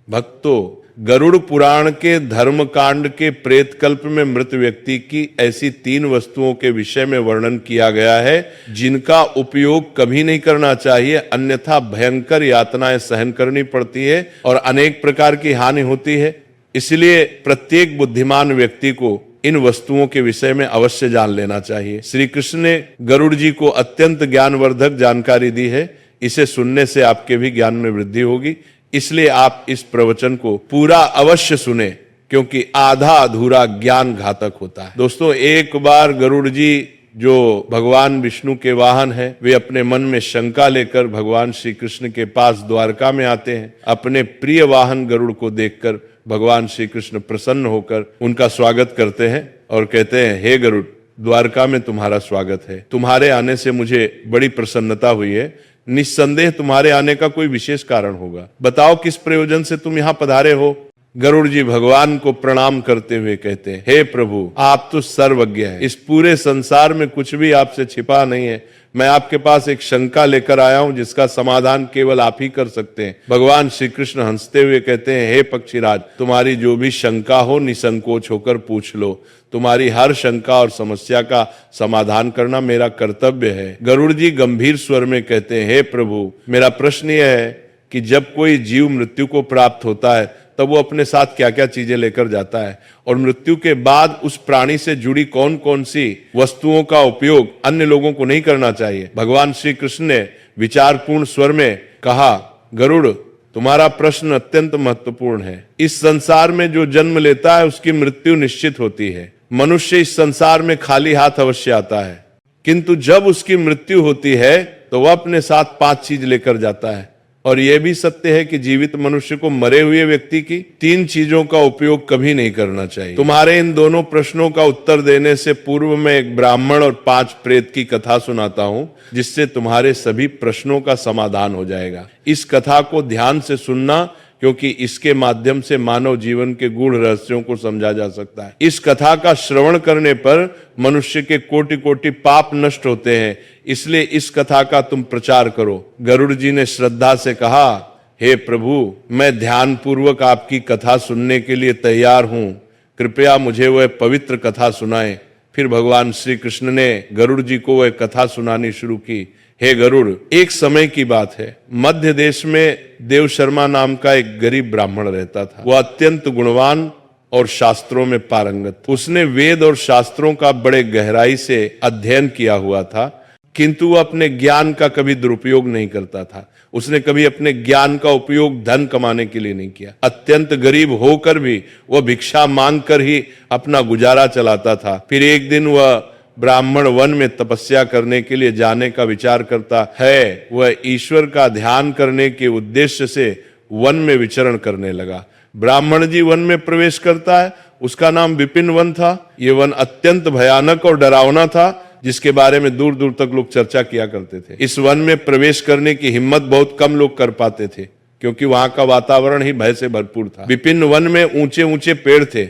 भक्तों, गरुड़ पुराण के धर्म कांड के प्रेत कल्प में मृत व्यक्ति की ऐसी 3 वस्तुओं के विषय में वर्णन किया गया है जिनका उपयोग कभी नहीं करना चाहिए, अन्यथा भयंकर यातनाएं सहन करनी पड़ती है और अनेक प्रकार की हानि होती है। इसलिए प्रत्येक बुद्धिमान व्यक्ति को इन वस्तुओं के विषय में अवश्य जान लेना चाहिए। श्री कृष्ण ने गरुड़ जी को अत्यंत ज्ञानवर्धक जानकारी दी है। इसे सुनने से आपके भी ज्ञान में वृद्धि होगी। इसलिए आप इस प्रवचन को पूरा अवश्य सुने, क्योंकि आधा अधूरा ज्ञान घातक होता है। दोस्तों, एक बार गरुड़ जी जो भगवान विष्णु के वाहन हैं, वे अपने मन में शंका लेकर भगवान श्री कृष्ण के पास द्वारका में आते हैं। अपने प्रिय वाहन गरुड़ को देखकर भगवान श्री कृष्ण प्रसन्न होकर उनका स्वागत करते हैं और कहते हैं, हे गरुड़, द्वारका में तुम्हारा स्वागत है। तुम्हारे आने से मुझे बड़ी प्रसन्नता हुई है। निस्संदेह तुम्हारे आने का कोई विशेष कारण होगा। बताओ किस प्रयोजन से तुम यहाँ पधारे हो। गरुड़ जी भगवान को प्रणाम करते हुए कहते हैं, हे प्रभु, आप तो सर्वज्ञ हैं। इस पूरे संसार में कुछ भी आपसे छिपा नहीं है। मैं आपके पास एक शंका लेकर आया हूं जिसका समाधान केवल आप ही कर सकते हैं। भगवान श्री कृष्ण हंसते हुए कहते हैं, हे पक्षीराज, तुम्हारी जो भी शंका हो निसंकोच होकर पूछ लो। तुम्हारी हर शंका और समस्या का समाधान करना मेरा कर्तव्य है। गरुड़ जी गंभीर स्वर में कहते हैं, हे प्रभु, मेरा प्रश्न यह है कि जब कोई जीव मृत्यु को प्राप्त होता है तब वो अपने साथ क्या क्या चीजें लेकर जाता है, और मृत्यु के बाद उस प्राणी से जुड़ी कौन कौन सी वस्तुओं का उपयोग अन्य लोगों को नहीं करना चाहिए। भगवान श्री कृष्ण ने विचारपूर्ण स्वर में कहा, गरुड़, तुम्हारा प्रश्न अत्यंत महत्वपूर्ण है। इस संसार में जो जन्म लेता है उसकी मृत्यु निश्चित होती है। मनुष्य इस संसार में खाली हाथ अवश्य आता है, किंतु जब उसकी मृत्यु होती है तो वह अपने साथ 5 चीज लेकर जाता है। और यह भी सत्य है कि जीवित मनुष्य को मरे हुए व्यक्ति की 3 चीजों का उपयोग कभी नहीं करना चाहिए। तुम्हारे इन दोनों प्रश्नों का उत्तर देने से पूर्व मैं एक ब्राह्मण और 5 प्रेत की कथा सुनाता हूं, जिससे तुम्हारे सभी प्रश्नों का समाधान हो जाएगा। इस कथा को ध्यान से सुनना, क्योंकि इसके माध्यम से मानव जीवन के गूढ़ रहस्यों को समझा जा सकता है। इस कथा का श्रवण करने पर मनुष्य के कोटि कोटि पाप नष्ट होते हैं। इसलिए इस कथा का तुम प्रचार करो। गरुड़ जी ने श्रद्धा से कहा, हे प्रभु, मैं ध्यान पूर्वक आपकी कथा सुनने के लिए तैयार हूं। कृपया मुझे वह पवित्र कथा सुनाएं। फिर भगवान श्री कृष्ण ने गरुड़ जी को वह कथा सुनानी शुरू की। हे गरुड़, एक समय की बात है। मध्य देश में देव शर्मा नाम का एक गरीब ब्राह्मण रहता था। वह अत्यंत गुणवान और शास्त्रों में पारंगत। उसने वेद और शास्त्रों का बड़े गहराई से अध्ययन किया हुआ था, किंतु वह अपने ज्ञान का कभी दुरुपयोग नहीं करता था। उसने कभी अपने ज्ञान का उपयोग धन कमाने के लिए नहीं किया। अत्यंत गरीब होकर भी वह भिक्षा मांग कर ही अपना गुजारा चलाता था। फिर एक दिन वह ब्राह्मण वन में तपस्या करने के लिए जाने का विचार करता है। वह ईश्वर का ध्यान करने के उद्देश्य से वन में विचरण करने लगा। ब्राह्मण जी वन में प्रवेश करता है। उसका नाम विपिन वन था। यह वन अत्यंत भयानक और डरावना था, जिसके बारे में दूर दूर तक लोग चर्चा किया करते थे। इस वन में प्रवेश करने की हिम्मत बहुत कम लोग कर पाते थे, क्योंकि वहां का वातावरण ही भय से भरपूर था। विपिन वन में ऊंचे ऊंचे पेड़ थे,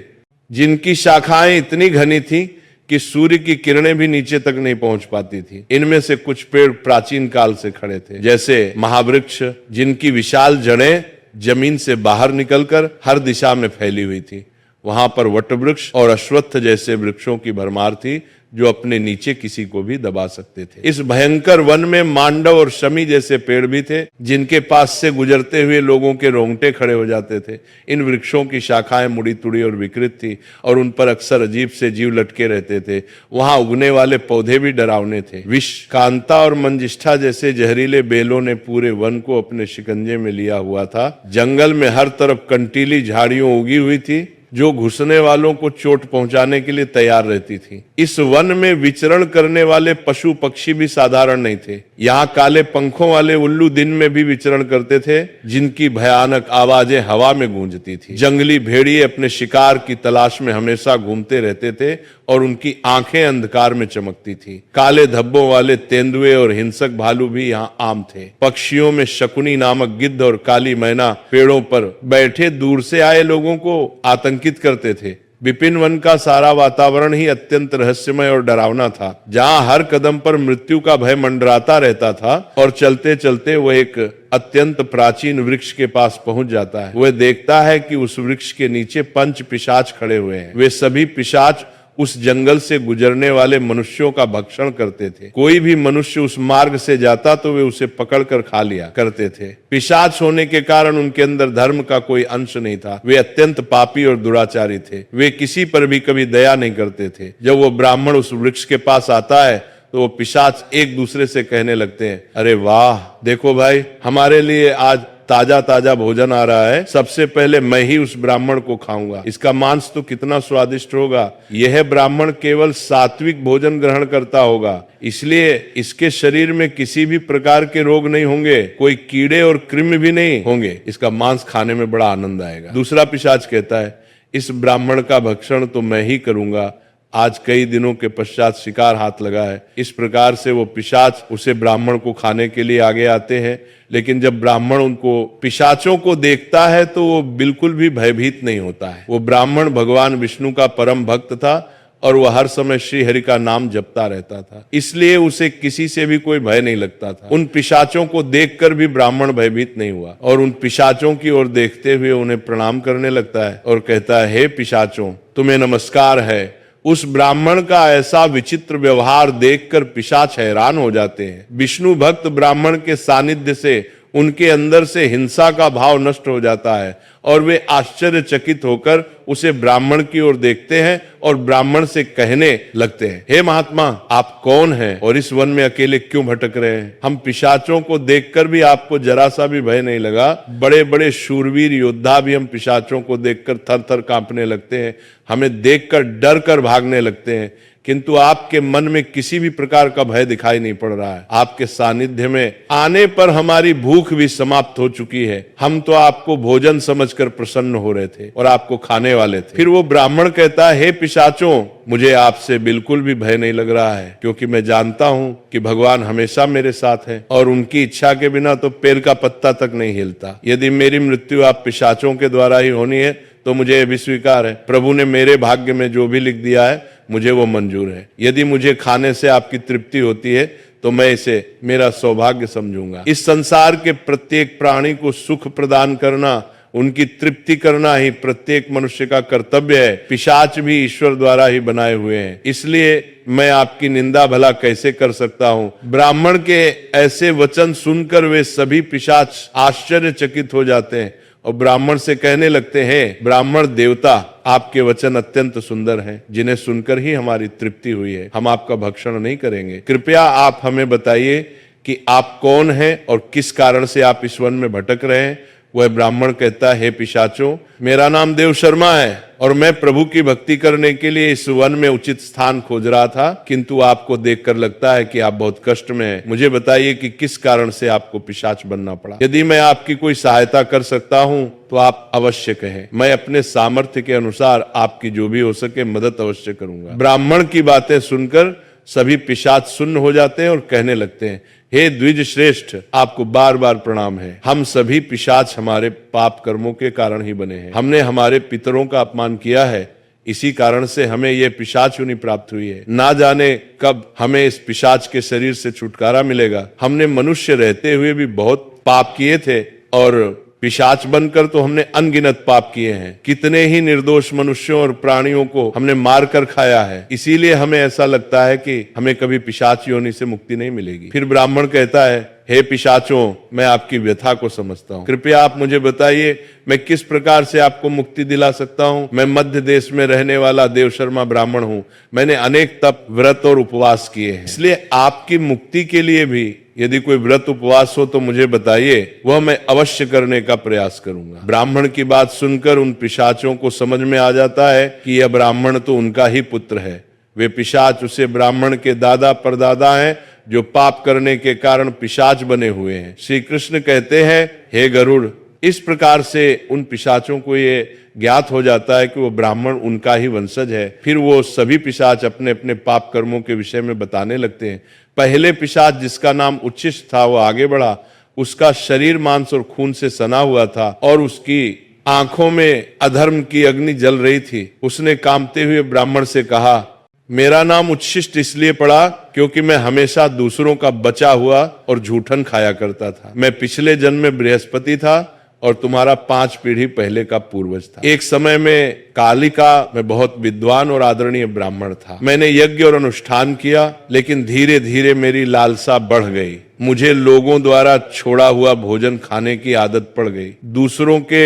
जिनकी शाखाएं इतनी घनी थी कि सूर्य की किरणें भी नीचे तक नहीं पहुंच पाती थी। इनमें से कुछ पेड़ प्राचीन काल से खड़े थे, जैसे महावृक्ष, जिनकी विशाल जड़ें जमीन से बाहर निकलकर हर दिशा में फैली हुई थी। वहां पर वटवृक्ष और अश्वत्थ जैसे वृक्षों की भरमार थी, जो अपने नीचे किसी को भी दबा सकते थे। इस भयंकर वन में मांडव और शमी जैसे पेड़ भी थे, जिनके पास से गुजरते हुए लोगों के रोंगटे खड़े हो जाते थे। इन वृक्षों की शाखाएं मुड़ी तुड़ी और विकृत थी, और उन पर अक्सर अजीब से जीव लटके रहते थे। वहां उगने वाले पौधे भी डरावने थे। विष, कांता और मंजिष्ठा जैसे जहरीले बेलों ने पूरे वन को अपने शिकंजे में लिया हुआ था। जंगल में हर तरफ कंटीली झाड़ियों उगी हुई थी, जो घुसने वालों को चोट पहुंचाने के लिए तैयार रहती थी। इस वन में विचरण करने वाले पशु पक्षी भी साधारण नहीं थे। यहाँ काले पंखों वाले उल्लू दिन में भी विचरण करते थे, जिनकी भयानक आवाजें हवा में गूंजती थी। जंगली भेड़िए अपने शिकार की तलाश में हमेशा घूमते रहते थे, और उनकी आंखें अंधकार में चमकती थी। काले धब्बों वाले तेंदुए और हिंसक भालू भी यहाँ आम थे। पक्षियों में शकुनी नामक गिद्ध और काली मैना पेड़ों पर बैठे दूर से आए लोगों को आतंकित करते थे। विपिन वन का सारा वातावरण ही अत्यंत रहस्यमय और डरावना था, जहां हर कदम पर मृत्यु का भय मंडराता रहता था। और चलते चलते वह एक अत्यंत प्राचीन वृक्ष के पास पहुंच जाता है। वह देखता है कि उस वृक्ष के नीचे 5 पिशाच खड़े हुए हैं। वे सभी पिशाच उस जंगल से गुजरने वाले मनुष्यों का भक्षण करते थे। कोई भी मनुष्य उस मार्ग से जाता तो वे उसे पकड़कर खा लिया करते थे। पिशाच होने के कारण उनके अंदर धर्म का कोई अंश नहीं था। वे अत्यंत पापी और दुराचारी थे। वे किसी पर भी कभी दया नहीं करते थे। जब वो ब्राह्मण उस वृक्ष के पास आता है तो वो पिशाच एक दूसरे से कहने लगते हैं, अरे वाह, देखो भाई, हमारे लिए आज ताजा ताजा भोजन आ रहा है। सबसे पहले मैं ही उस ब्राह्मण को खाऊंगा। इसका मांस तो कितना स्वादिष्ट होगा। यह ब्राह्मण केवल सात्विक भोजन ग्रहण करता होगा, इसलिए इसके शरीर में किसी भी प्रकार के रोग नहीं होंगे, कोई कीड़े और कृमि भी नहीं होंगे। इसका मांस खाने में बड़ा आनंद आएगा। दूसरा पिशाच कहता है, इस ब्राह्मण का भक्षण तो मैं ही करूंगा। आज कई दिनों के पश्चात शिकार हाथ लगा है। इस प्रकार से वो पिशाच उसे ब्राह्मण को खाने के लिए आगे आते हैं। लेकिन जब ब्राह्मण उनको पिशाचों को देखता है तो वो बिल्कुल भी भयभीत नहीं होता है। वो ब्राह्मण भगवान विष्णु का परम भक्त था और वह हर समय श्री हरि का नाम जपता रहता था, इसलिए उसे किसी से भी कोई भय नहीं लगता था। उन पिशाचों को देखकर भी ब्राह्मण भयभीत नहीं हुआ और उन पिशाचों की ओर देखते हुए उन्हें प्रणाम करने लगता है और कहता है, हे पिशाचों, तुम्हें नमस्कार है। उस ब्राह्मण का ऐसा विचित्र व्यवहार देखकर पिशाच हैरान हो जाते हैं। विष्णु भक्त ब्राह्मण के सानिध्य से उनके अंदर से हिंसा का भाव नष्ट हो जाता है और वे आश्चर्यचकित होकर उसे ब्राह्मण की ओर देखते हैं और ब्राह्मण से कहने लगते हैं, हे महात्मा, आप कौन हैं और इस वन में अकेले क्यों भटक रहे हैं? हम पिशाचों को देखकर भी आपको जरा सा भी भय नहीं लगा। बड़े बड़े शूरवीर योद्धा भी हम पिशाचों को देखकर थर थर कांपने लगते हैं, हमें देखकर डर कर भागने लगते हैं, किंतु आपके मन में किसी भी प्रकार का भय दिखाई नहीं पड़ रहा है। आपके सानिध्य में आने पर हमारी भूख भी समाप्त हो चुकी है। हम तो आपको भोजन समझकर प्रसन्न हो रहे थे और आपको खाने वाले थे। फिर वो ब्राह्मण कहता है, हे पिशाचों, मुझे आपसे बिल्कुल भी भय नहीं लग रहा है, क्योंकि मैं जानता हूं कि भगवान हमेशा मेरे साथ है और उनकी इच्छा के बिना तो पेड़ का पत्ता तक नहीं हिलता। यदि मेरी मृत्यु आप पिशाचों के द्वारा ही होनी है तो मुझे भी स्वीकार है। प्रभु ने मेरे भाग्य में जो भी लिख दिया है मुझे वो मंजूर है। यदि मुझे खाने से आपकी तृप्ति होती है तो मैं इसे मेरा सौभाग्य समझूंगा। इस संसार के प्रत्येक प्राणी को सुख प्रदान करना, उनकी तृप्ति करना ही प्रत्येक मनुष्य का कर्तव्य है। पिशाच भी ईश्वर द्वारा ही बनाए हुए हैं, इसलिए मैं आपकी निंदा भला कैसे कर सकता हूं? ब्राह्मण के ऐसे वचन सुनकर वे सभी पिशाच आश्चर्यचकित हो जाते हैं और ब्राह्मण से कहने लगते हैं, ब्राह्मण देवता, आपके वचन अत्यंत सुंदर हैं, जिन्हें सुनकर ही हमारी तृप्ति हुई है। हम आपका भक्षण नहीं करेंगे। कृपया आप हमें बताइए कि आप कौन हैं और किस कारण से आप इस वन में भटक रहे हैं। वह ब्राह्मण कहता है, हे पिशाचों, मेरा नाम देव शर्मा है और मैं प्रभु की भक्ति करने के लिए इस वन में उचित स्थान खोज रहा था, किंतु आपको देखकर लगता है कि आप बहुत कष्ट में हैं। मुझे बताइए कि किस कारण से आपको पिशाच बनना पड़ा। यदि मैं आपकी कोई सहायता कर सकता हूं तो आप अवश्य कहें। मैं अपने सामर्थ्य के अनुसार आपकी जो भी हो सके मदद अवश्य करूंगा। ब्राह्मण की बातें सुनकर सभी पिशाच सुन्न हो जाते हैं और कहने लगते हैं, हे द्विज श्रेष्ठ, आपको बार बार प्रणाम है। हम सभी पिशाच हमारे पाप कर्मों के कारण ही बने हैं। हमने हमारे पितरों का अपमान किया है, इसी कारण से हमें यह पिशाच योनि प्राप्त हुई है। ना जाने कब हमें इस पिशाच के शरीर से छुटकारा मिलेगा। हमने मनुष्य रहते हुए भी बहुत पाप किए थे और पिशाच बनकर तो हमने अनगिनत पाप किए हैं। कितने ही निर्दोष मनुष्यों और प्राणियों को हमने मार कर खाया है। इसीलिए हमें ऐसा लगता है कि हमें कभी पिशाच योनि से मुक्ति नहीं मिलेगी। फिर ब्राह्मण कहता है, हे पिशाचों, मैं आपकी व्यथा को समझता हूँ। कृपया आप मुझे बताइए मैं किस प्रकार से आपको मुक्ति दिला सकता हूँ। मैं मध्य देश में रहने वाला देव शर्मा ब्राह्मण हूँ। मैंने अनेक तप, व्रत और उपवास किए हैं, इसलिए आपकी मुक्ति के लिए भी यदि कोई व्रत उपवास हो तो मुझे बताइए, वह मैं अवश्य करने का प्रयास करूंगा। ब्राह्मण की बात सुनकर उन पिशाचों को समझ में आ जाता है कि यह ब्राह्मण तो उनका ही पुत्र है। वे पिशाच उसे ब्राह्मण के दादा परदादा हैं, जो पाप करने के कारण पिशाच बने हुए हैं। श्री कृष्ण कहते हैं, हे गरुड़, इस प्रकार से उन पिशाचों को ये ज्ञात हो जाता है कि वो ब्राह्मण उनका ही वंशज है। फिर वो सभी पिशाच अपने अपने पाप कर्मों के विषय में बताने लगते हैं। पहले पिशाच, जिसका नाम उच्छिष्ट था, वो आगे बढ़ा। उसका शरीर मांस और खून से सना हुआ था और उसकी आंखों में अधर्म की अग्नि जल रही थी। उसने कांपते हुए ब्राह्मण से कहा, मेरा नाम उच्छिष्ट इसलिए पड़ा क्योंकि मैं हमेशा दूसरों का बचा हुआ और झूठन खाया करता था। मैं पिछले जन्म में बृहस्पति था और तुम्हारा 5 पीढ़ी पहले का पूर्वज था। एक समय में कालिका में बहुत विद्वान और आदरणीय ब्राह्मण था। मैंने यज्ञ और अनुष्ठान किया, लेकिन धीरे धीरे मेरी लालसा बढ़ गई। मुझे लोगों द्वारा छोड़ा हुआ भोजन खाने की आदत पड़ गई। दूसरों के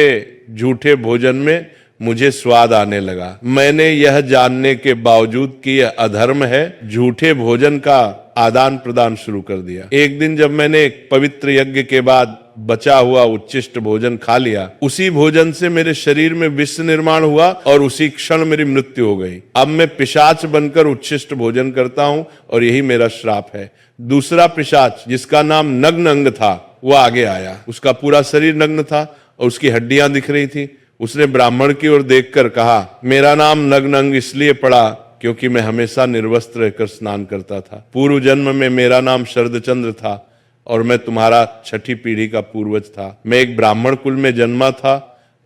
झूठे भोजन में मुझे स्वाद आने लगा। मैंने यह जानने के बावजूद कि यह अधर्म है, झूठे भोजन का आदान प्रदान शुरू कर दिया। एक दिन जब मैंने एक पवित्र यज्ञ के बाद बचा हुआ उच्छिष्ट भोजन खा लिया, उसी भोजन से मेरे शरीर में विष निर्माण हुआ और उसी क्षण मेरी मृत्यु हो गई। अब मैं पिशाच बनकर उच्छिष्ट भोजन करता हूं और यही मेरा श्राप है। दूसरा पिशाच, जिसका नाम नग्न अंग था, वो आगे आया। उसका पूरा शरीर नग्न था और उसकी हड्डियां दिख रही थी। उसने ब्राह्मण की ओर देखकर कहा, मेरा नाम नग्न अंग इसलिए पड़ा क्योंकि मैं हमेशा निर्वस्त्र रहकर स्नान करता था। पूर्व जन्म में मेरा नाम शरदचंद्र था और मैं तुम्हारा 6ठी पीढ़ी का पूर्वज था। मैं एक ब्राह्मण कुल में जन्मा था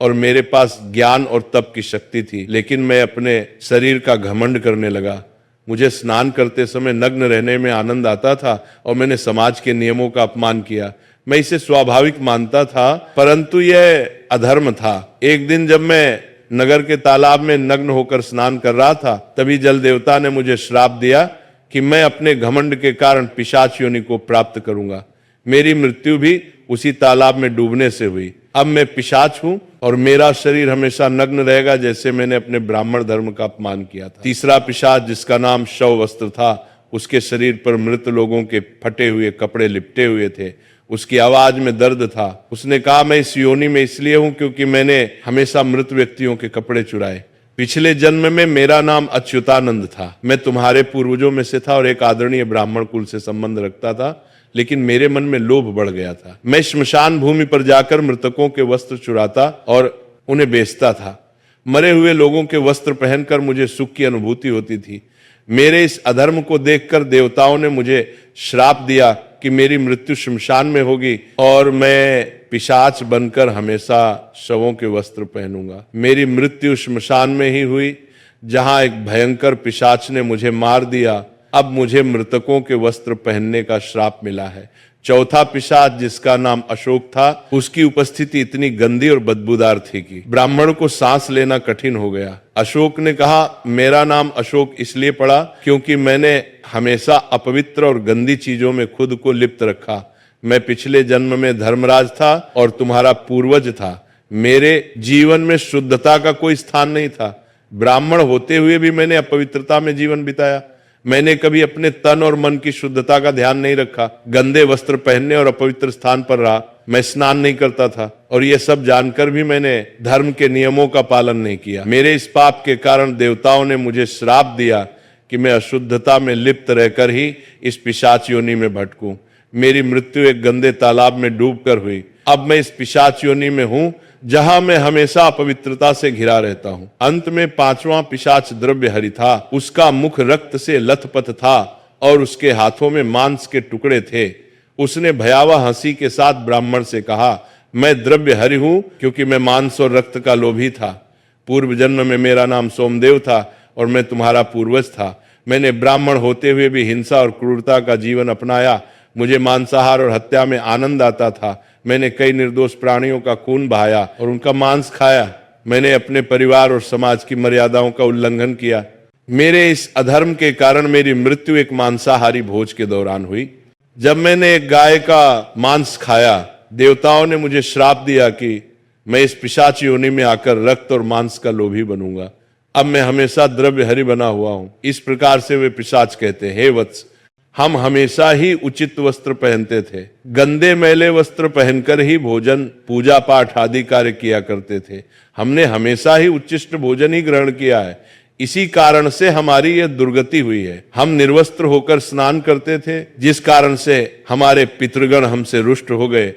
और मेरे पास ज्ञान और तप की शक्ति थी, लेकिन मैं अपने शरीर का घमंड करने लगा। मुझे स्नान करते समय नग्न रहने में आनंद आता था और मैंने समाज के नियमों का अपमान किया। मैं इसे स्वाभाविक मानता था, परंतु यह अधर्म था। एक दिन जब मैं नगर के तालाब में नग्न होकर स्नान कर रहा था, तभी जल देवता ने मुझे श्राप दिया कि मैं अपने घमंड के कारण पिशाच योनि को प्राप्त करूंगा। मेरी मृत्यु भी उसी तालाब में डूबने से हुई। अब मैं पिशाच हूं और मेरा शरीर हमेशा नग्न रहेगा, जैसे मैंने अपने ब्राह्मण धर्म का अपमान किया था। तीसरा पिशाच, जिसका नाम शव वस्त्र था, उसके शरीर पर मृत लोगों के फटे हुए कपड़े लिपटे हुए थे। उसकी आवाज में दर्द था। उसने कहा, मैं इस योनि में इसलिए हूं क्योंकि मैंने हमेशा मृत व्यक्तियों के कपड़े चुराए। पिछले जन्म में मेरा नाम अच्युतानंद था। मैं तुम्हारे पूर्वजों में से था और एक आदरणीय ब्राह्मण कुल से संबंध रखता था, लेकिन मेरे मन में लोभ बढ़ गया था। मैं श्मशान भूमि पर जाकर मृतकों के वस्त्र चुराता और उन्हें बेचता था। मरे हुए लोगों के वस्त्र पहनकर मुझे सुख की अनुभूति होती थी। मेरे इस अधर्म को देखकर देवताओं ने मुझे श्राप दिया कि मेरी मृत्यु श्मशान में होगी और मैं पिशाच बनकर हमेशा शवों के वस्त्र पहनूंगा। मेरी मृत्यु श्मशान में ही हुई, जहां एक भयंकर पिशाच ने मुझे मार दिया। अब मुझे मृतकों के वस्त्र पहनने का श्राप मिला है। चौथा पिशाच, जिसका नाम अशोक था, उसकी उपस्थिति इतनी गंदी और बदबूदार थी कि ब्राह्मण को सांस लेना कठिन हो गया। अशोक ने कहा, मेरा नाम अशोक इसलिए पड़ा क्योंकि मैंने हमेशा अपवित्र और गंदी चीजों में खुद को लिप्त रखा। मैं पिछले जन्म में धर्मराज था और तुम्हारा पूर्वज था। मेरे जीवन में शुद्धता का कोई स्थान नहीं था। ब्राह्मण होते हुए भी मैंने अपवित्रता में जीवन बिताया। मैंने कभी अपने तन और मन की शुद्धता का ध्यान नहीं रखा। गंदे वस्त्र पहनने और अपवित्र स्थान पर रहा। मैं स्नान नहीं करता था और यह सब जानकर भी मैंने धर्म के नियमों का पालन नहीं किया। मेरे इस पाप के कारण देवताओं ने मुझे श्राप दिया कि मैं अशुद्धता में लिप्त रहकर ही इस पिशाच योनि में भटकूं। मेरी मृत्यु एक गंदे तालाब में डूबकर हुई। अब मैं इस पिशाच योनि में हूं, जहां मैं हमेशा अपवित्रता से घिरा रहता हूं। अंत में 5वां पिशाच द्रव्यहरि था। उसका मुख रक्त से लथपथ था और उसके हाथों में मांस के टुकड़े थे। उसने भयावह हंसी के साथ ब्राह्मण से कहा, मैं द्रव्यहरि हूं क्योंकि मैं मांस और रक्त का लोभी था। पूर्व जन्म में मेरा नाम सोमदेव था और मैं तुम्हारा पूर्वज था। मैंने ब्राह्मण होते हुए भी हिंसा और क्रूरता का जीवन अपनाया। मुझे मांसाहार और हत्या में आनंद आता था। मैंने कई निर्दोष प्राणियों का खून बहाया और उनका मांस खाया। मैंने अपने परिवार और समाज की मर्यादाओं का उल्लंघन किया। मेरे इस अधर्म के कारण मेरी मृत्यु एक मांसाहारी भोज के दौरान हुई। जब मैंने एक गाय का मांस खाया, देवताओं ने मुझे श्राप दिया कि मैं इस पिशाच योनि में आकर रक्त और मांस का लोभी बनूंगा। अब मैं हमेशा द्रव्यहरि बना हुआ हूं। इस प्रकार से वे पिशाच कहते, हे वत्स, हम हमेशा ही उचित वस्त्र पहनते थे। गंदे मैले वस्त्र पहनकर ही भोजन, पूजा पाठ आदि कार्य किया करते थे। हमने हमेशा ही उच्चिष्ट भोजन ही ग्रहण किया है। इसी कारण से हमारी यह दुर्गति हुई है। हम निर्वस्त्र होकर स्नान करते थे, जिस कारण से हमारे पितृगण हमसे रुष्ट हो गए।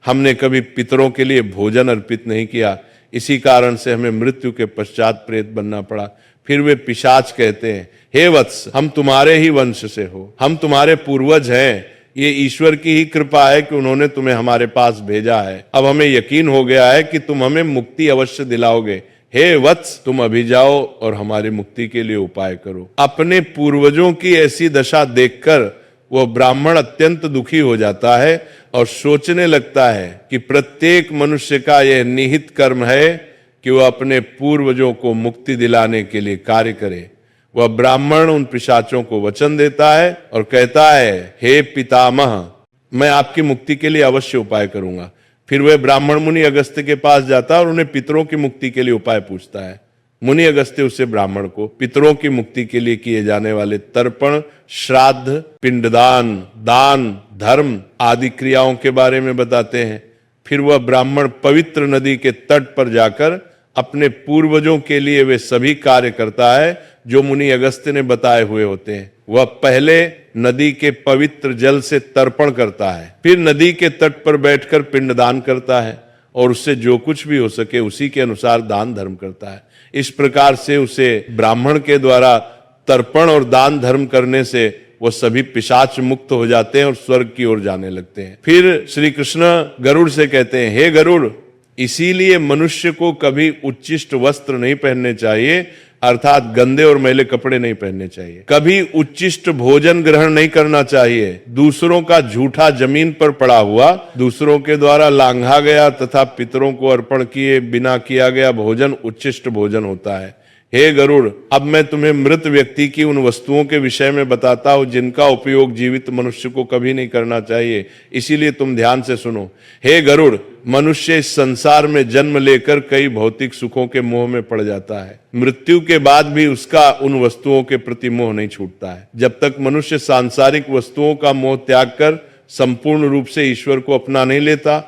हमने कभी पितरों के लिए भोजन अर्पित नहीं किया। इसी कारण से हमें मृत्यु के पश्चात प्रेत बनना पड़ा। फिर वे पिशाच कहते हैं, हे वत्स, हम तुम्हारे ही वंश से हो, हम तुम्हारे पूर्वज हैं। ये ईश्वर की ही कृपा है कि उन्होंने तुम्हें हमारे पास भेजा है। अब हमें यकीन हो गया है कि तुम हमें मुक्ति अवश्य दिलाओगे। हे वत्स, तुम अभी जाओ और हमारी मुक्ति के लिए उपाय करो। अपने पूर्वजों की ऐसी दशा देखकर वह ब्राह्मण अत्यंत दुखी हो जाता है और सोचने लगता है कि प्रत्येक मनुष्य का यह निहित कर्म है कि वह अपने पूर्वजों को मुक्ति दिलाने के लिए कार्य करे। वह ब्राह्मण उन पिशाचों को वचन देता है और कहता है, हे पितामह, मैं आपकी मुक्ति के लिए अवश्य उपाय करूंगा। फिर वह ब्राह्मण मुनि अगस्त्य के पास जाता है और उन्हें पितरों की मुक्ति के लिए उपाय पूछता है। मुनि अगस्त्य उसे ब्राह्मण को पितरों की मुक्ति के लिए किए जाने वाले तर्पण, श्राद्ध, पिंडदान, दान, धर्म आदि क्रियाओं के बारे में बताते हैं। फिर वह ब्राह्मण पवित्र नदी के तट पर जाकर अपने पूर्वजों के लिए वे सभी कार्य करता है जो मुनि अगस्त्य ने बताए हुए होते हैं। वह पहले नदी के पवित्र जल से तर्पण करता है, फिर नदी के तट पर बैठकर पिंडदान करता है और उससे जो कुछ भी हो सके उसी के अनुसार दान धर्म करता है। इस प्रकार से उसे ब्राह्मण के द्वारा तर्पण और दान धर्म करने से वो सभी पिशाच मुक्त हो जाते हैं और स्वर्ग की ओर जाने लगते हैं। फिर श्री कृष्ण गरुड़ से कहते हैं, हे गरुड़, इसीलिए मनुष्य को कभी उच्चिष्ट वस्त्र नहीं पहनने चाहिए, अर्थात गंदे और मैले कपड़े नहीं पहनने चाहिए। कभी उच्चिष्ट भोजन ग्रहण नहीं करना चाहिए। दूसरों का झूठा जमीन पर पड़ा हुआ, दूसरों के द्वारा लांघा गया तथा पितरों को अर्पण किए बिना किया गया भोजन उच्चिष्ट भोजन होता है। हे गरुड़, अब मैं तुम्हें मृत व्यक्ति की उन वस्तुओं के विषय में बताता हूं जिनका उपयोग जीवित मनुष्य को कभी नहीं करना चाहिए, इसीलिए तुम ध्यान से सुनो। हे गरुड़, मनुष्य इस संसार में जन्म लेकर कई भौतिक सुखों के मोह में पड़ जाता है। मृत्यु के बाद भी उसका उन वस्तुओं के प्रति मोह नहीं छूटता है। जब तक मनुष्य सांसारिक वस्तुओं का मोह त्याग कर संपूर्ण रूप से ईश्वर को अपना नहीं लेता,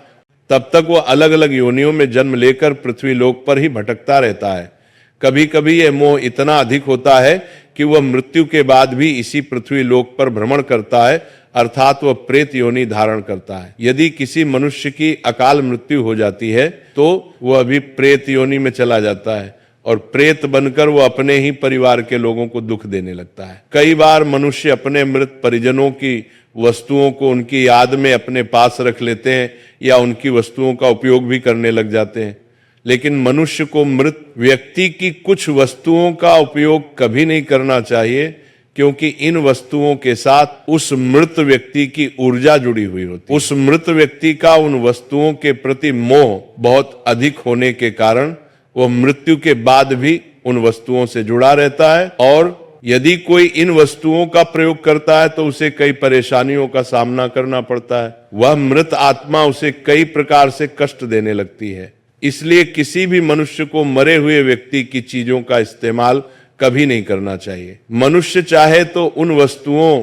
तब तक वह अलग अलग योनियों में जन्म लेकर पृथ्वी लोक पर ही भटकता रहता है। कभी कभी यह मोह इतना अधिक होता है कि वह मृत्यु के बाद भी इसी पृथ्वी लोक पर भ्रमण करता है, अर्थात वह प्रेत योनि धारण करता है। यदि किसी मनुष्य की अकाल मृत्यु हो जाती है तो वह भी प्रेत योनि में चला जाता है और प्रेत बनकर वह अपने ही परिवार के लोगों को दुख देने लगता है। कई बार मनुष्य अपने मृत परिजनों की वस्तुओं को उनकी याद में अपने पास रख लेते हैं या उनकी वस्तुओं का उपयोग भी करने लग जाते हैं, लेकिन मनुष्य को मृत व्यक्ति की कुछ वस्तुओं का उपयोग कभी नहीं करना चाहिए, क्योंकि इन वस्तुओं के साथ उस मृत व्यक्ति की ऊर्जा जुड़ी हुई होती है। उस मृत व्यक्ति का उन वस्तुओं के प्रति मोह बहुत अधिक होने के कारण वह मृत्यु के बाद भी उन वस्तुओं से जुड़ा रहता है, और यदि कोई इन वस्तुओं का प्रयोग करता है तो उसे कई परेशानियों का सामना करना पड़ता है। वह मृत आत्मा उसे कई प्रकार से कष्ट देने लगती है। इसलिए किसी भी मनुष्य को मरे हुए व्यक्ति की चीजों का इस्तेमाल कभी नहीं करना चाहिए। मनुष्य चाहे तो उन वस्तुओं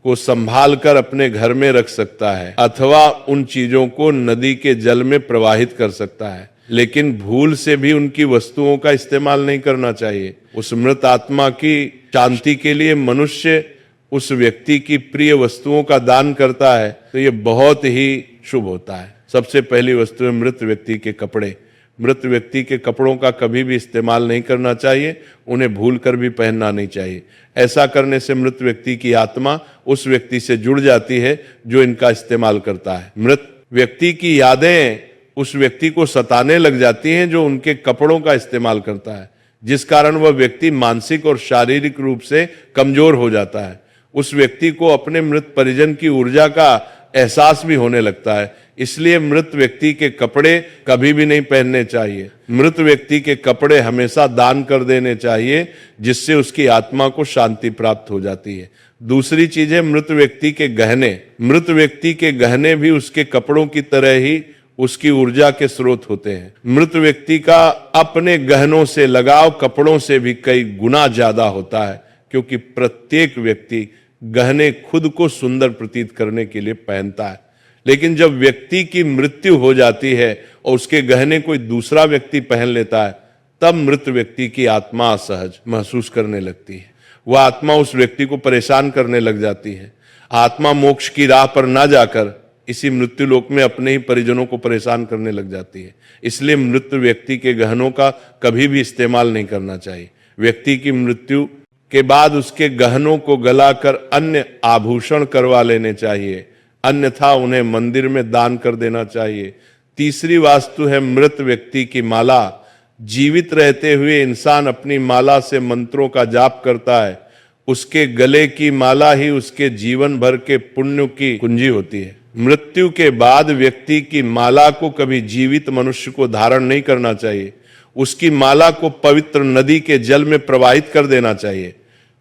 को संभाल कर अपने घर में रख सकता है अथवा उन चीजों को नदी के जल में प्रवाहित कर सकता है, लेकिन भूल से भी उनकी वस्तुओं का इस्तेमाल नहीं करना चाहिए। उस मृत आत्मा की शांति के लिए मनुष्य उस व्यक्ति की प्रिय वस्तुओं का दान करता है तो ये बहुत ही शुभ होता है। सबसे पहली वस्तु है मृत व्यक्ति के कपड़े। मृत व्यक्ति के कपड़ों का कभी भी इस्तेमाल नहीं करना चाहिए, उन्हें भूल कर भी पहनना नहीं चाहिए। ऐसा करने से मृत व्यक्ति की आत्मा उस व्यक्ति से जुड़ जाती है जो इनका इस्तेमाल करता है। मृत व्यक्ति की यादें उस व्यक्ति को सताने लग जाती हैं जो उनके कपड़ों का इस्तेमाल करता है, जिस कारण वह व्यक्ति मानसिक और शारीरिक रूप से कमजोर हो जाता है। उस व्यक्ति को अपने मृत परिजन की ऊर्जा का एहसास भी होने लगता है। इसलिए मृत व्यक्ति के कपड़े कभी भी नहीं पहनने चाहिए। मृत व्यक्ति के कपड़े हमेशा दान कर देने चाहिए, जिससे उसकी आत्मा को शांति प्राप्त हो जाती है। दूसरी चीज है मृत व्यक्ति के गहने। मृत व्यक्ति के गहने भी उसके कपड़ों की तरह ही उसकी ऊर्जा के स्रोत होते हैं। मृत व्यक्ति का अपने गहनों से लगाव कपड़ों से भी कई गुना ज्यादा होता है, क्योंकि प्रत्येक व्यक्ति गहने खुद को सुंदर प्रतीत करने के लिए पहनता है, लेकिन जब व्यक्ति की मृत्यु हो जाती है और उसके गहने कोई दूसरा व्यक्ति पहन लेता है, तब मृत व्यक्ति की आत्मा असहज महसूस करने लगती है। वह आत्मा उस व्यक्ति को परेशान करने लग जाती है। आत्मा मोक्ष की राह पर ना जाकर इसी मृत्यु लोक में अपने ही परिजनों को परेशान करने लग जाती है। इसलिए मृत व्यक्ति के गहनों का कभी भी इस्तेमाल नहीं करना चाहिए। व्यक्ति की मृत्यु के बाद उसके गहनों को गलाकर अन्य आभूषण करवा लेने चाहिए। अन्यथा उन्हें मंदिर में दान कर देना चाहिए। तीसरी वास्तु है मृत व्यक्ति की माला। जीवित रहते हुए इंसान अपनी माला से मंत्रों का जाप करता है, उसके गले की माला ही उसके जीवन भर के पुण्य की कुंजी होती है। मृत्यु के बाद व्यक्ति की माला को कभी जीवित मनुष्य को धारण नहीं करना चाहिए। उसकी माला को पवित्र नदी के जल में प्रवाहित कर देना चाहिए।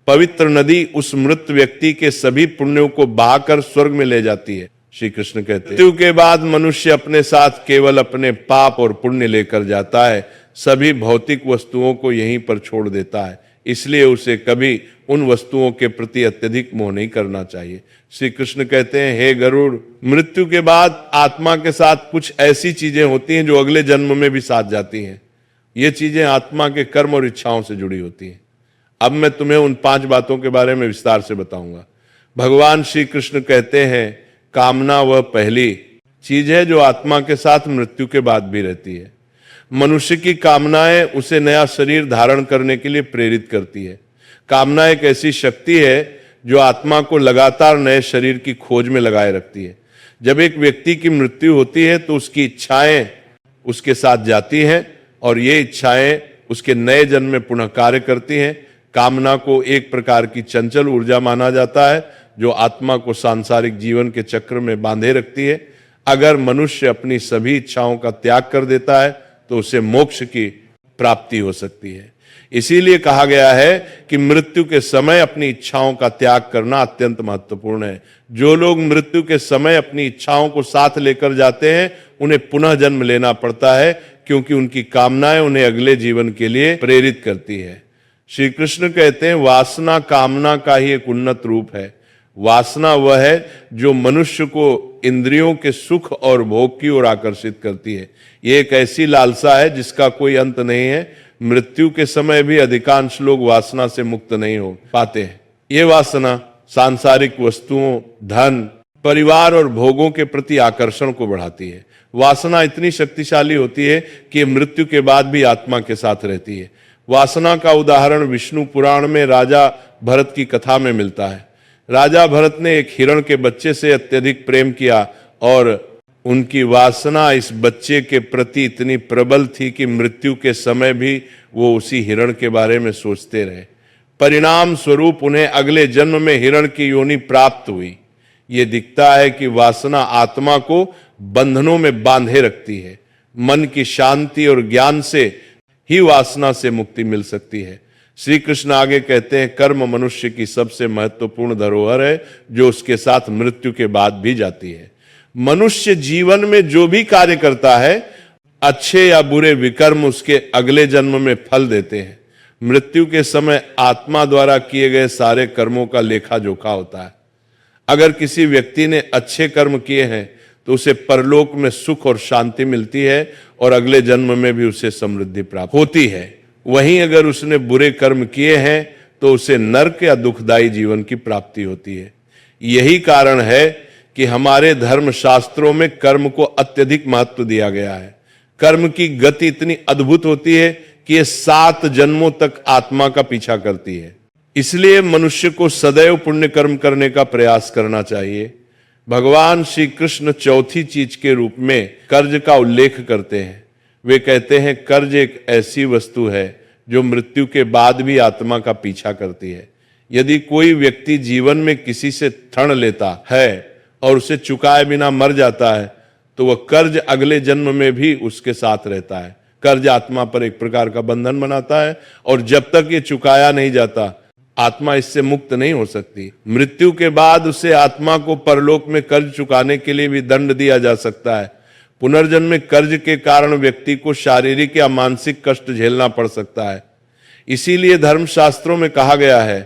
पवित्र नदी उस मृत व्यक्ति के सभी पुण्यों को बहाकर स्वर्ग में ले जाती है। श्री कृष्ण कहते हैं, मृत्यु के बाद मनुष्य अपने साथ केवल अपने पाप और पुण्य लेकर जाता है, सभी भौतिक वस्तुओं को यहीं पर छोड़ देता है। इसलिए उसे कभी उन वस्तुओं के प्रति अत्यधिक मोह नहीं करना चाहिए। श्री कृष्ण कहते हैं, हे गरुड़, मृत्यु के बाद आत्मा के साथ कुछ ऐसी चीजें होती हैं जो अगले जन्म में भी साथ जाती हैं। ये चीजें आत्मा के कर्म और इच्छाओं से जुड़ी होती हैं। अब मैं तुम्हें उन 5 बातों के बारे में विस्तार से बताऊंगा। भगवान श्री कृष्ण कहते हैं, कामना वह पहली चीज है जो आत्मा के साथ मृत्यु के बाद भी रहती है। मनुष्य की कामनाएं उसे नया शरीर धारण करने के लिए प्रेरित करती है। कामना एक ऐसी शक्ति है जो आत्मा को लगातार नए शरीर की खोज में लगाए रखती है। जब एक व्यक्ति की मृत्यु होती है तो उसकी इच्छाएं उसके साथ जाती हैं और ये इच्छाएं उसके नए जन्म में पुनः कार्य करती हैं। कामना को एक प्रकार की चंचल ऊर्जा माना जाता है जो आत्मा को सांसारिक जीवन के चक्र में बांधे रखती है। अगर मनुष्य अपनी सभी इच्छाओं का त्याग कर देता है तो उसे मोक्ष की प्राप्ति हो सकती है। इसीलिए कहा गया है कि मृत्यु के समय अपनी इच्छाओं का त्याग करना अत्यंत महत्वपूर्ण है। जो लोग मृत्यु के समय अपनी इच्छाओं को साथ लेकर जाते हैं उन्हें पुनः जन्म लेना पड़ता है, क्योंकि उनकी कामनाएं उन्हें अगले जीवन के लिए प्रेरित करती है। श्री कृष्ण कहते हैं, वासना कामना का ही एक उन्नत रूप है। वासना वह है जो मनुष्य को इंद्रियों के सुख और भोग की ओर आकर्षित करती है। ये एक ऐसी लालसा है जिसका कोई अंत नहीं है। मृत्यु के समय भी अधिकांश लोग वासना से मुक्त नहीं हो पाते हैं। ये वासना सांसारिक वस्तुओं, धन, परिवार और भोगों के प्रति आकर्षण को बढ़ाती है। वासना इतनी शक्तिशाली होती है कि मृत्यु के बाद भी आत्मा के साथ रहती है। वासना का उदाहरण विष्णु पुराण में राजा भरत की कथा में मिलता है। राजा भरत ने एक हिरण के बच्चे से अत्यधिक प्रेम किया और उनकी वासना इस बच्चे के प्रति इतनी प्रबल थी कि मृत्यु के समय भी वो उसी हिरण के बारे में सोचते रहे। परिणाम स्वरूप उन्हें अगले जन्म में हिरण की योनि प्राप्त हुई। ये दिखता है कि वासना आत्मा को बंधनों में बांधे रखती है। मन की शांति और ज्ञान से ही वासना से मुक्ति मिल सकती है। श्री कृष्ण आगे कहते हैं, कर्म मनुष्य की सबसे महत्वपूर्ण धरोहर है जो उसके साथ मृत्यु के बाद भी जाती है। मनुष्य जीवन में जो भी कार्य करता है, अच्छे या बुरे विकर्म उसके अगले जन्म में फल देते हैं। मृत्यु के समय आत्मा द्वारा किए गए सारे कर्मों का लेखा जोखा होता है। अगर किसी व्यक्ति ने अच्छे कर्म किए हैं तो उसे परलोक में सुख और शांति मिलती है और अगले जन्म में भी उसे समृद्धि प्राप्त होती है। वहीं अगर उसने बुरे कर्म किए हैं तो उसे नरक या दुखदायी जीवन की प्राप्ति होती है। यही कारण है कि हमारे धर्म शास्त्रों में कर्म को अत्यधिक महत्व दिया गया है। कर्म की गति इतनी अद्भुत होती है कि ये 7 जन्मों तक आत्मा का पीछा करती है। इसलिए मनुष्य को सदैव पुण्य कर्म करने का प्रयास करना चाहिए। भगवान श्री कृष्ण चौथी चीज के रूप में कर्ज का उल्लेख करते हैं। वे कहते हैं, कर्ज एक ऐसी वस्तु है जो मृत्यु के बाद भी आत्मा का पीछा करती है। यदि कोई व्यक्ति जीवन में किसी से ऋण लेता है और उसे चुकाए बिना मर जाता है तो वह कर्ज अगले जन्म में भी उसके साथ रहता है। कर्ज आत्मा पर एक प्रकार का बंधन बनाता है और जब तक ये चुकाया नहीं जाता आत्मा इससे मुक्त नहीं हो सकती। मृत्यु के बाद उसे आत्मा को परलोक में कर्ज चुकाने के लिए भी दंड दिया जा सकता है। पुनर्जन्म में कर्ज के कारण व्यक्ति को शारीरिक या मानसिक कष्ट झेलना पड़ सकता है। इसीलिए धर्मशास्त्रों में कहा गया है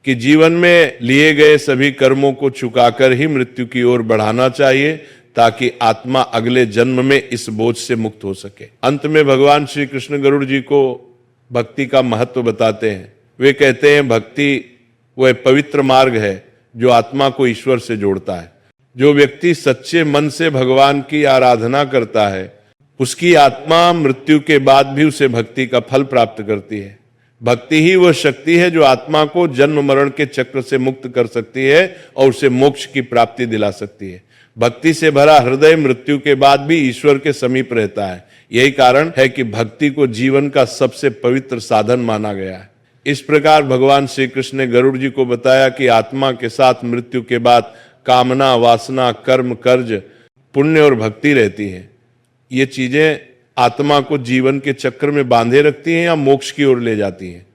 कि जीवन में लिए गए सभी कर्मों को चुकाकर ही मृत्यु की ओर बढ़ाना चाहिए ताकि आत्मा अगले जन्म में इस बोझ से मुक्त हो सके। अंत में भगवान श्री कृष्ण गरुड़ जी को भक्ति का महत्व बताते हैं। वे कहते हैं, भक्ति वह पवित्र मार्ग है जो आत्मा को ईश्वर से जोड़ता है। जो व्यक्ति सच्चे मन से भगवान की आराधना करता है उसकी आत्मा मृत्यु के बाद भी उसे भक्ति का फल प्राप्त करती है। भक्ति ही वह शक्ति है जो आत्मा को जन्म मरण के चक्र से मुक्त कर सकती है और उसे मोक्ष की प्राप्ति दिला सकती है। भक्ति से भरा हृदय मृत्यु के बाद भी ईश्वर के समीप रहता है। यही कारण है कि भक्ति को जीवन का सबसे पवित्र साधन माना गया है। इस प्रकार भगवान श्री कृष्ण ने गरुड़ जी को बताया कि आत्मा के साथ मृत्यु के बाद कामना, वासना, कर्म, कर्ज, पुण्य और भक्ति रहती है। ये चीजें आत्मा को जीवन के चक्र में बांधे रखती हैं या मोक्ष की ओर ले जाती हैं।